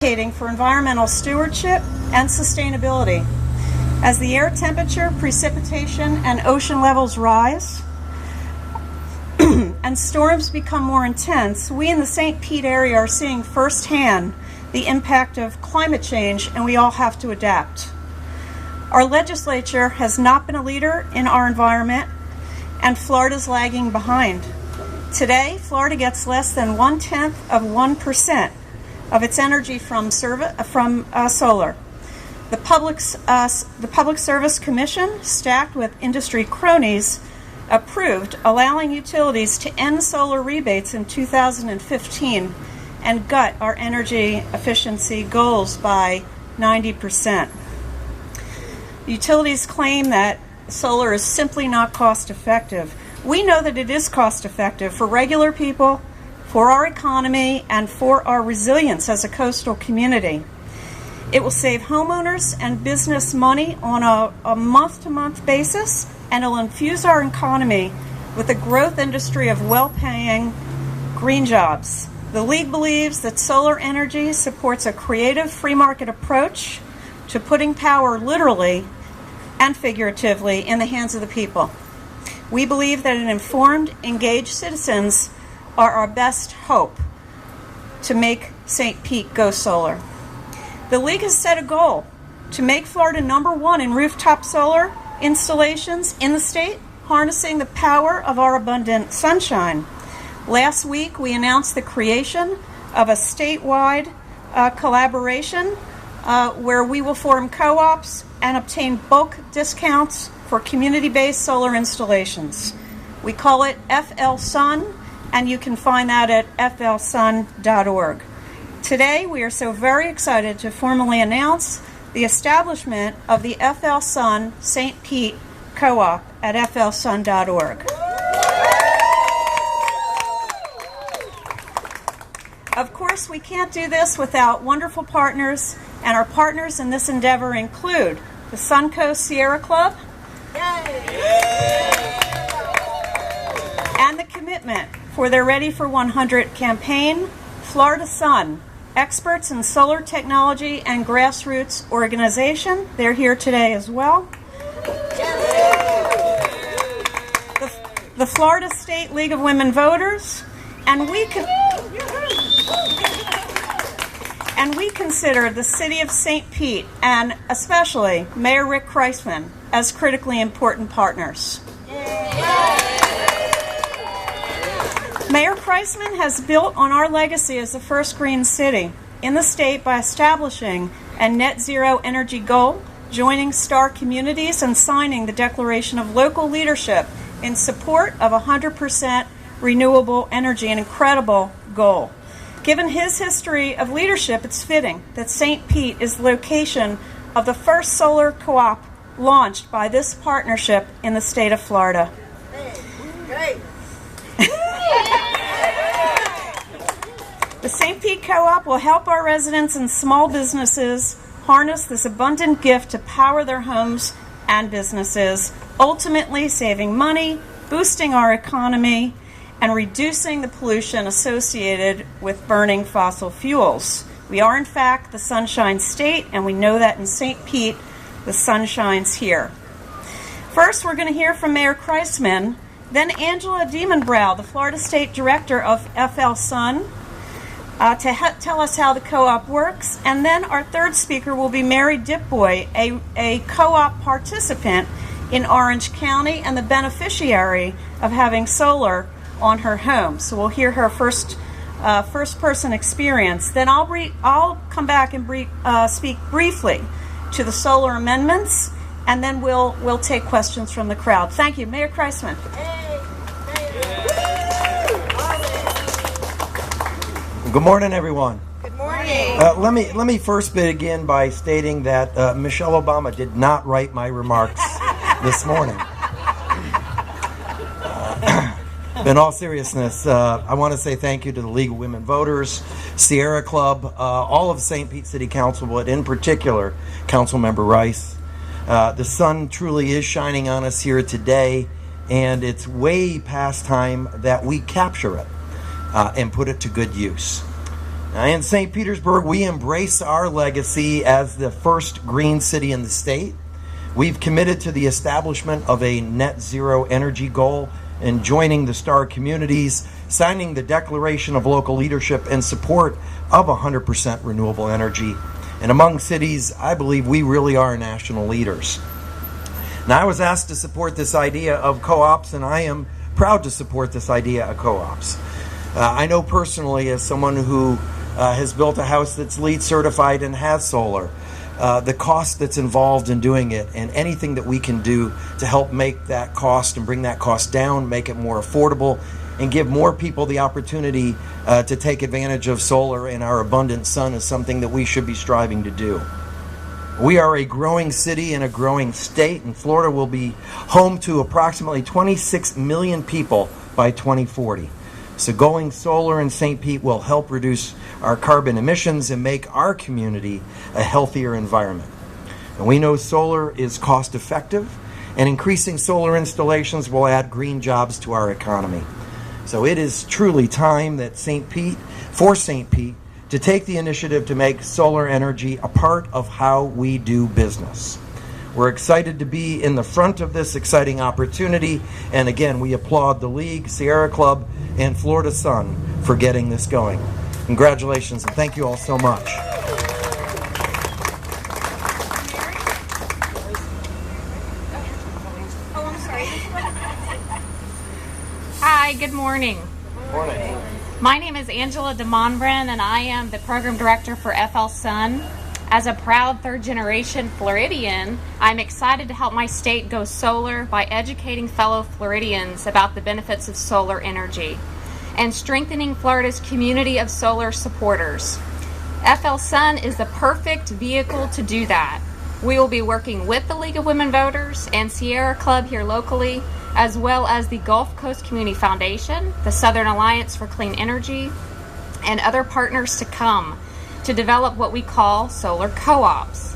advocating for environmental stewardship and sustainability. As the air temperature, precipitation, and ocean levels rise, and storms become more intense, we in the St. Pete area are seeing firsthand the impact of climate change, and we all have to adapt. Our legislature has not been a leader in our environment, and Florida's lagging behind. Today, Florida gets less than 0.1% of its energy from solar. The Public Service Commission, stacked with industry cronies, approved allowing utilities to end solar rebates in 2015 and gut our energy efficiency goals by 90%. Utilities claim that solar is simply not cost effective. We know that it is cost effective for regular people, for our economy, and for our resilience as a coastal community. It will save homeowners and business money on a month-to-month basis, and it will infuse our economy with a growth industry of well-paying green jobs. The League believes that solar energy supports a creative free market approach to putting power literally and figuratively in the hands of the people. We believe that informed, engaged citizens are our best hope to make St. Pete go solar. The League has set a goal to make Florida #1 in rooftop solar installations in the state, harnessing the power of our abundant sunshine. Last week, we announced the creation of a statewide collaboration where we will form co-ops and obtain bulk discounts for community-based solar installations. We call it FL Sun, and you can find that at flsun.org. Today, we are so very excited to formally announce the establishment of the FL Sun St. Pete Co-op at flsun.org. Of course, we can't do this without wonderful partners, and our partners in this endeavor include the Suncoast Sierra Club, and the commitment for their Ready for 100 campaign, Florida Sun, experts in solar technology and grassroots organization. They're here today as well. The Florida State League of Women Voters, and we consider the city of St. Pete, and especially Mayor Rick Kreisman, as critically important partners. Mayor Kreisman has built on our legacy as the first green city in the state by establishing a net zero energy goal, joining star communities, and signing the Declaration of Local Leadership in support of 100% renewable energy, an incredible goal. Given his history of leadership, it's fitting that St. Pete is the location of the first solar co-op launched by this partnership in the state of Florida. The St. Pete Co-op will help our residents and small businesses harness this abundant gift to power their homes and businesses, ultimately saving money, boosting our economy, and reducing the pollution associated with burning fossil fuels. We are, in fact, the Sunshine State, and we know that in St. Pete, the sun shines here. First, we're going to hear from Mayor Kreisman, then Angela Diemenbrow, the Florida State Director of FL Sun, to tell us how the co-op works. And then our third speaker will be Mary Dipboy, a co-op participant in Orange County and the beneficiary of having solar on her home. So we'll hear her first-person experience. Then I'll come back and speak briefly to the solar amendments, and then we'll take questions from the crowd. Thank you, Mayor Kreisman. Good morning, everyone. Good morning. Let me first begin by stating that Michelle Obama did not write my remarks this morning. In all seriousness, I want to say thank you to the League of Women Voters, Sierra Club, all of St. Pete City Council, but in particular, Councilmember Rice. The sun truly is shining on us here today, and it's way past time that we capture it and put it to good use. Now, in St. Petersburg, we embrace our legacy as the first green city in the state. We've committed to the establishment of a net zero energy goal and joining the STAR communities, signing the Declaration of Local Leadership in support of 100% renewable energy. And among cities, I believe we really are national leaders. Now, I was asked to support this idea of co-ops, and I am proud to support this idea of co-ops. I know personally, as someone who has built a house that's LEED certified and has solar, the cost that's involved in doing it, and anything that we can do to help make that cost and bring that cost down, make it more affordable, and give more people the opportunity to take advantage of solar and our abundant sun is something that we should be striving to do. We are a growing city and a growing state, and Florida will be home to approximately 26 million people by 2040. So going solar in St. Pete will help reduce our carbon emissions and make our community a healthier environment. And we know solar is cost effective, and increasing solar installations will add green jobs to our economy. So it is truly time that St. Pete to take the initiative to make solar energy a part of how we do business. We're excited to be in the front of this exciting opportunity, and again, we applaud the League, Sierra Club, and Florida Sun for getting this going. Congratulations, and thank you all so much. Hi, good morning. Morning. My name is Angela DeMonbren, and I am the Program Director for FL Sun. As a proud third-generation Floridian, I'm excited to help my state go solar by educating fellow Floridians about the benefits of solar energy and strengthening Florida's community of solar supporters. FL Sun is the perfect vehicle to do that. We will be working with the League of Women Voters and Sierra Club here locally, as well as the Gulf Coast Community Foundation, the Southern Alliance for Clean Energy, and other partners to come to develop what we call solar co-ops.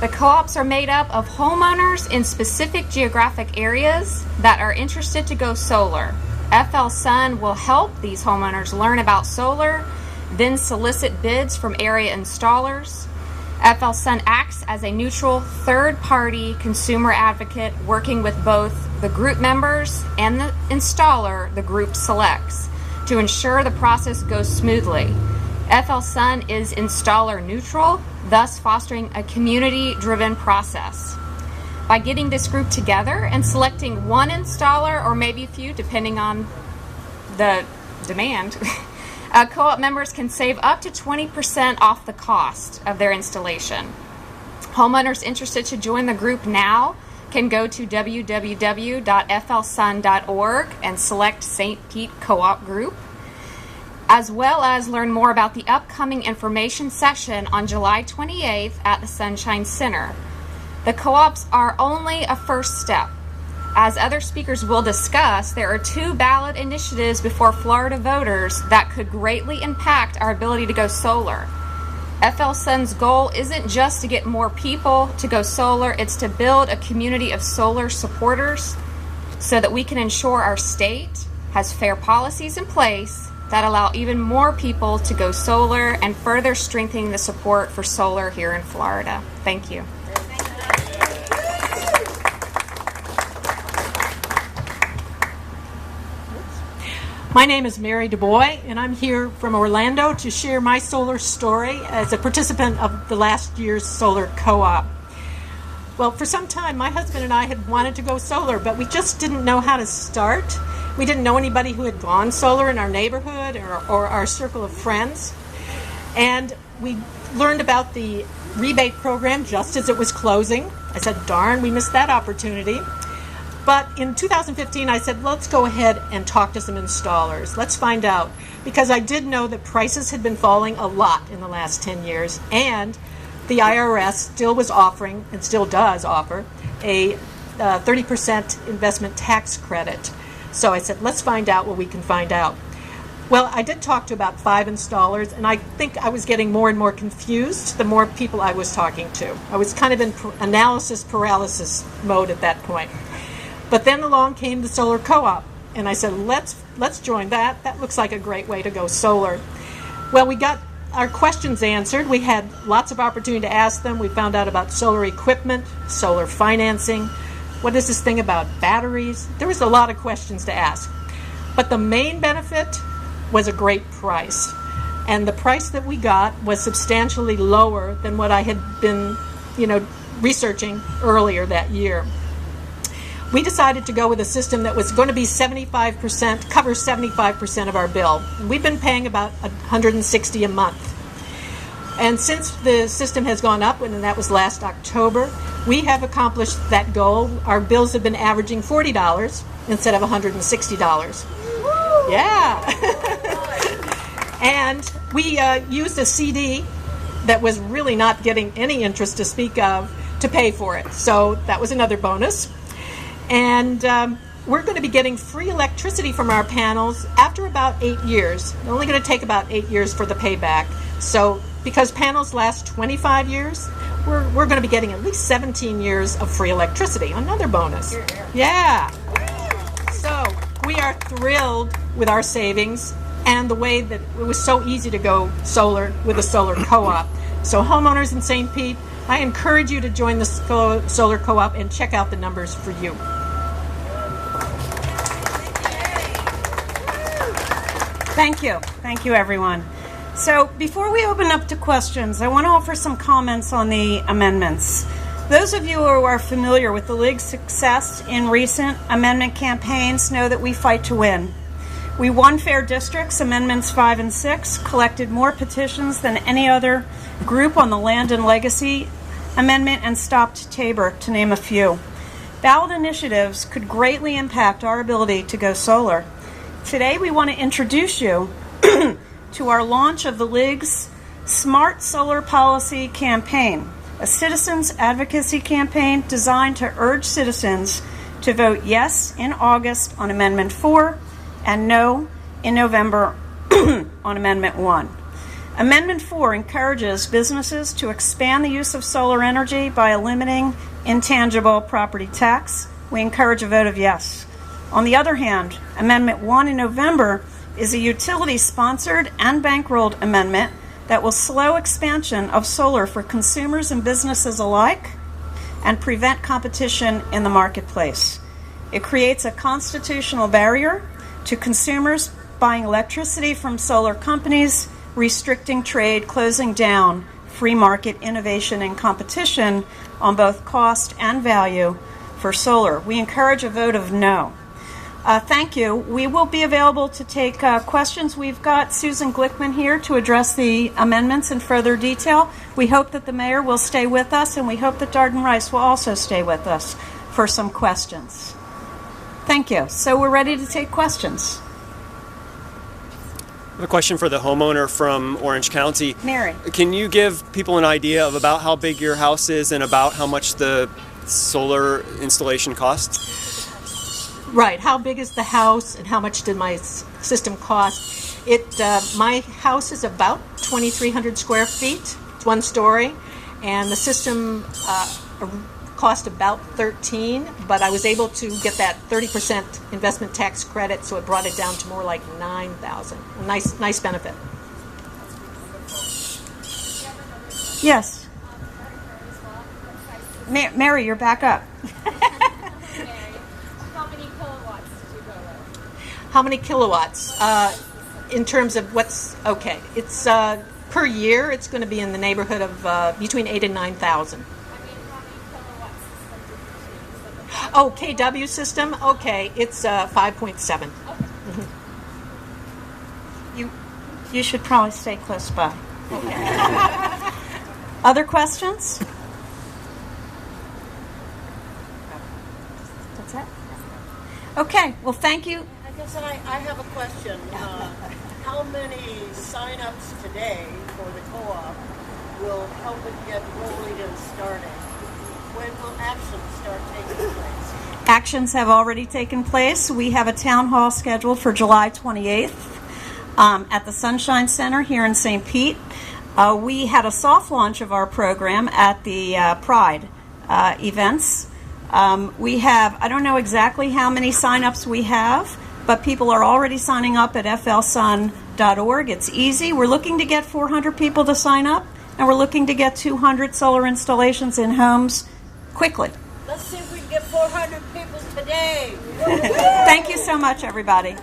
The co-ops are made up of homeowners in specific geographic areas that are interested to go solar. FL Sun will help these homeowners learn about solar, then solicit bids from area installers. FL Sun acts as a neutral third-party consumer advocate working with both the group members and the installer the group selects to ensure the process goes smoothly. FL Sun is installer neutral, thus fostering a community-driven process. By getting this group together and selecting one installer, or maybe a few depending on the demand, co-op members can save up to 20% off the cost of their installation. Homeowners interested to join the group now can go to www.flsun.org and select St. Pete Co-op Group, as well as learn more about the upcoming information session on July 28th at the Sunshine Center. The co-ops are only a first step. As other speakers will discuss, there are two ballot initiatives before Florida voters that could greatly impact our ability to go solar. FL Sun's goal isn't just to get more people to go solar, it's to build a community of solar supporters so that we can ensure our state has fair policies in place that allow even more people to go solar and further strengthening the support for solar here in Florida. Thank you. My name is Mary DuBois, and I'm here from Orlando to share my solar story as a participant of the last year's solar co-op. Well, for some time, my husband and I had wanted to go solar, but we just didn't know how to start. We didn't know anybody who had gone solar in our neighborhood or our circle of friends. And we learned about the rebate program just as it was closing. I said, darn, we missed that opportunity. But in 2015, I said, let's go ahead and talk to some installers. Let's find out. Because I did know that prices had been falling a lot in the last 10 years, and the IRS still was offering, and still does offer, a 30% investment tax credit. So I said, let's find out what we can find out. Well, I did talk to about 5 installers, and I think I was getting more and more confused the more people I was talking to. I was kind of in analysis paralysis mode at that point. But then along came the solar co-op, and I said, let's join that. That looks like a great way to go solar. Well, we got our questions answered. We had lots of opportunity to ask them. We found out about solar equipment, solar financing. What is this thing about batteries? There was a lot of questions to ask. But the main benefit was a great price. And the price that we got was substantially lower than what I had been, researching earlier that year. We decided to go with a system that was going to be 75%, cover 75% of our bill. We've been paying about $160 a month. And since the system has gone up, and that was last October, we have accomplished that goal. Our bills have been averaging $40 instead of $160. Woo! Yeah. And we used a CD that was really not getting any interest to speak of to pay for it. So that was another bonus. And we're going to be getting free electricity from our panels after about 8 years. It's only going to take about 8 years for the payback. So because panels last 25 years, we're going to be getting at least 17 years of free electricity. Another bonus. Yeah. So we are thrilled with our savings and the way that it was so easy to go solar with a solar co-op. So homeowners in St. Pete, I encourage you to join the solar co-op and check out the numbers for you. Thank you. Thank you, everyone. So before we open up to questions, I want to offer some comments on the amendments. Those of you who are familiar with the League's success in recent amendment campaigns know that we fight to win. We won fair districts, Amendments 5 and 6, collected more petitions than any other group on the Land and Legacy Amendment, and stopped Tabor, to name a few. Ballot initiatives could greatly impact our ability to go solar. Today we want to introduce you to our launch of the League's Smart Solar Policy Campaign, a citizens advocacy campaign designed to urge citizens to vote yes in August on Amendment 4 and no in November on Amendment 1. Amendment 4 encourages businesses to expand the use of solar energy by eliminating intangible property tax. We encourage a vote of yes. On the other hand, Amendment 1 in November is a utility-sponsored and bankrolled amendment that will slow expansion of solar for consumers and businesses alike and prevent competition in the marketplace. It creates a constitutional barrier to consumers buying electricity from solar companies, restricting trade, closing down free market innovation and competition on both cost and value for solar. We encourage a vote of no. Thank you. We will be available to take questions. We've got Susan Glickman here to address the amendments in further detail. We hope that the mayor will stay with us, and we hope that Darden Rice will also stay with us for some questions. Thank you. So we're ready to take questions. I have a question for the homeowner from Orange County. Mary. Can you give people an idea of about how big your house is and about how much the solar installation costs? Right. How big is the house and how much did my system cost? My house is about 2,300 square feet. It's one story. And the system cost about $13,000, but I was able to get that 30% investment tax credit, so it brought it down to more like $9,000. A nice benefit. Yes. Mary, you're back up. How many kilowatts did you go with? How many kilowatts? In terms of what's okay, it's per year. It's going to be in the neighborhood of between 8,000 and 9,000. I mean, how many kilowatts system did you choose? Oh, KW system. Okay, it's 5.7. Okay. You should probably stay close by. Okay. Other questions? That's it? Okay, well, thank you. I guess I have a question. How many sign-ups today for the co-op will help it get rolling and starting? When will actions start taking place? Actions have already taken place. We have a town hall scheduled for July 28th at the Sunshine Center here in St. Pete. We had a soft launch of our program at the Pride events. We have, I don't know exactly how many sign-ups we have, but people are already signing up at FLSun solarcoop.org. It's easy. We're looking to get 400 people to sign up, and we're looking to get 200 solar installations in homes quickly. Let's see if we can get 400 people today. Thank you so much, everybody.